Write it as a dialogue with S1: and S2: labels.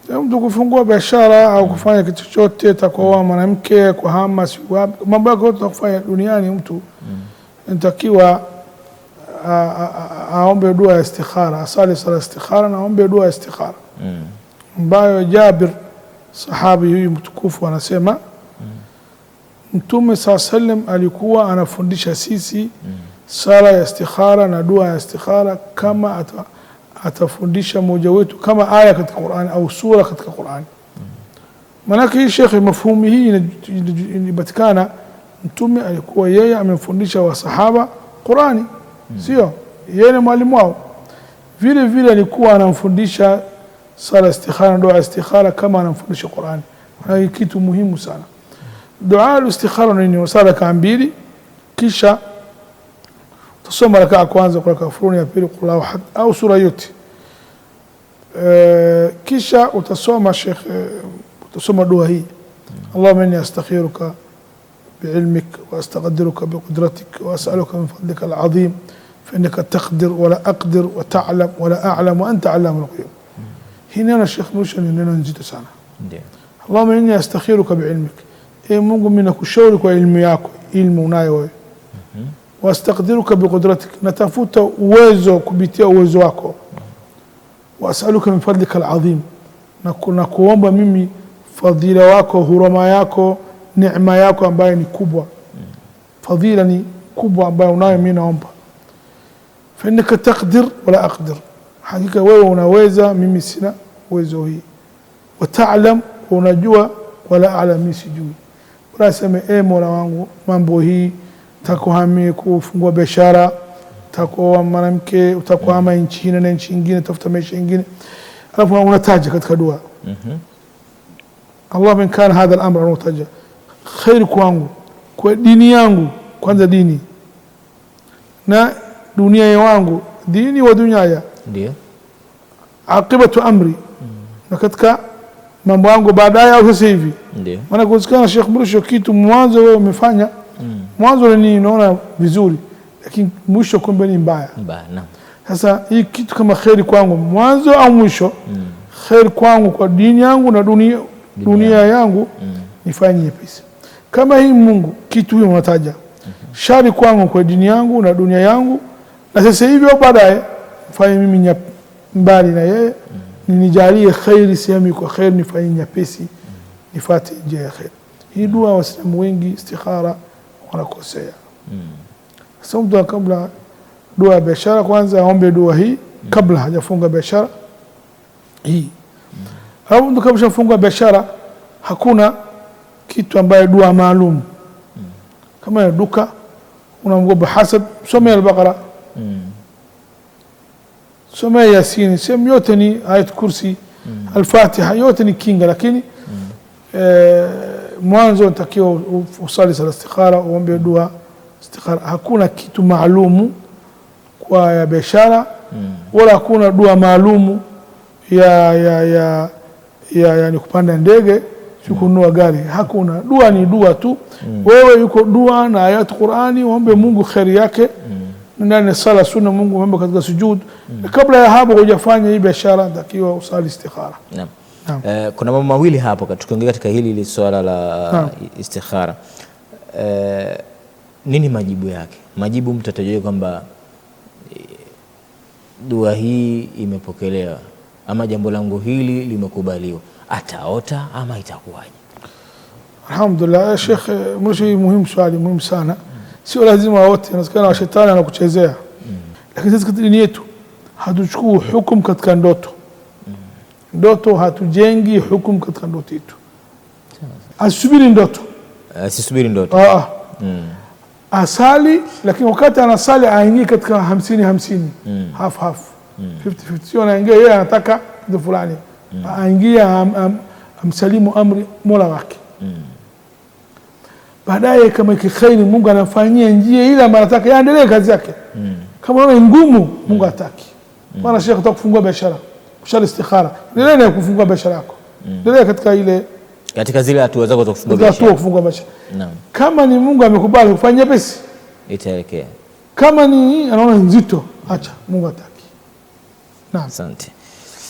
S1: Mtu kufungua biashara au kufanya kitu chochote, atakuoa mwanamke, kuhama, mambo yake yote kufanya duniani, mtu inatakiwa aombe dua ya istikhara, asali sala istikhara na aombe dua ya istikhara. Ambayo Jabir sahabi huyu mtukufu anasema Mtume SAW alikuwa anafundisha sisi sala ya istikhara na dua ya istikhara kama atafundisha mmoja wetu kama aya katika Qur'an au sura katika Qur'an. Manake hii Sheikh, mafhumu hii inapatikana, Mtume alikuwa yeye amemfundisha wasahaba Qur'ani, sio yeye ni mwalimu wao. Vile vile alikuwa anamfundisha sala istikhara na dua istikhara kama anamfundisha Qur'ani. Hii kitu muhimu sana. Dua al-istikhara ni sala kaambili, kisha tusoma rakaa kwanza kwa kafuruni, ya pili qul ahad au sura yote. Kisha utasoma Sheikh, utasoma dua hii: Allahumma inni astakhiruka bi'ilmik wa astaqdiruka biqudratik wa as'aluka min fadlika al-azim fa innaka taqdir wa la aqdir wa ta'lam wa la a'lam wa anta 'allamul ghuyub. Hina na Sheikh Mwisho ni neno nzito sana. Ndio. Allahumma inni astakhiruka bi'ilmik, Mungu mimi nakushauri kwa ilmu yako, ilmu unayo wewe. Wastaqdiruka biqudratik, natafuta uwezo kupitia uwezo wako. Was'aluka min fadlika al-azim, na kuomba mimi fadhila wako, huruma yako, neema yako ambayo ni kubwa. Fadhila ni kubwa ambayo unayo, mimi naomba. Fa innaka taqdir wala aqdir, hakika wewe unaweza, mimi sina uwezo hii. Wa ta'lam, unajua, wala a'lam, mimi sijui. Unasema Mola wangu, mambo hii takuhamia kufungua biashara, takuoa mwanamke, utakuhama nchi na nchi nyingine, tafuta maisha nyingine, alafu unataja katika dua Allah min kana hadha al-amr, unataja khair kwangu, kwa dini yangu, kwanza dini na dunia yangu, dini wa dunia, ndio aqibatu amri, na katika mambo yangu baadaye au sasa hivi. Ndio maana kusikana Sheikh Mrisho, kitu mwanzo wewe umefanya mwanzo ni unaona vizuri, lakini mwisho kumbe ni mbaya. Naam. Sasa hii kitu kama khairi kwangu mwanzo au mwisho, khairi kwangu kwa dini yangu na dunia yangu, nifanye nyepesi. Kama hii Mungu kitu hiyo unataja, shari kwangu kwa dini yangu na dunia yangu, na sasa hivi au baadaye, fanye mimi mbali na yeye, nijalie khairi sehemu kwa khairi, nifanye nyepesi, nifate njia ya khairi. Hii dua Waislamu wengi istikhara wanakosea. Sasa mtu kabla dua ya biashara kwanza aombe dua hii kabla hajafunga biashara hii. Au mtu kabla hajafunga biashara, hakuna kitu ambaye dua maalum. Kama ya duka unamgoba hasad, soma al-Baqara, soma Yasin, sema yote ni ayat kursi, al-Fatiha, yote ni kinga, lakini mwanzo unatakiwa usali sala istikhara, uombe dua istikhara. Hakuna kitu maalumu kwa ya biashara, wala hakuna dua maalumu ya ni kupanda ndege, kununua gari. Hakuna dua, ni dua tu. Wewe yuko dua na ayat Qur'ani, uombe Mungu khairi yake ndani sala sunna, Mungu uombe katika sujud. Kabla ya hapo hujafanya hii biashara, natakiwa usali istikhara. Naam.
S2: Kuna mambo mawili hapo tukiongea katika hili swala la istikhara. Nini majibu yake? Majibu mtu atajua kwamba dua hii imepokelewa ama jambo langu hili limekubaliwa, ataota ama itakuwaje?
S1: Alhamdulillah Sheikh Mrisho, muhimu, swali muhimu sana. Sio lazima wote, inawezekana shetani anakuchezea, lakini sisi katika dini yetu hatuchukui hukumu katika ndoto. Ndoto hatujengi hukumu katika ndoto yetu. Asubiri ndoto,
S2: asisubiri ndoto.
S1: Asali, lakini wakati anasali aingie katika 50-50, half 50-50. Sio anaingia yeye anataka kitu fulani, aingia amsalimu amri Mola wake. Baadaye kama ikikhairi, Mungu anafanyia njia ile ambayo anataka yaendelee kazi yake. Kama ni ngumu, Mungu hataki. Bwana Sheikh, nataka kufungua biashara, kushali istikhara, endelea kufungua biashara yako, endelea katika zile hatua zako za kufungua biashara. Naam. Kama ni Mungu amekubali kufanya pesa, itaelekea. Kama ni anaona nzito, acha, Mungu hataki. Naam.
S2: Asante.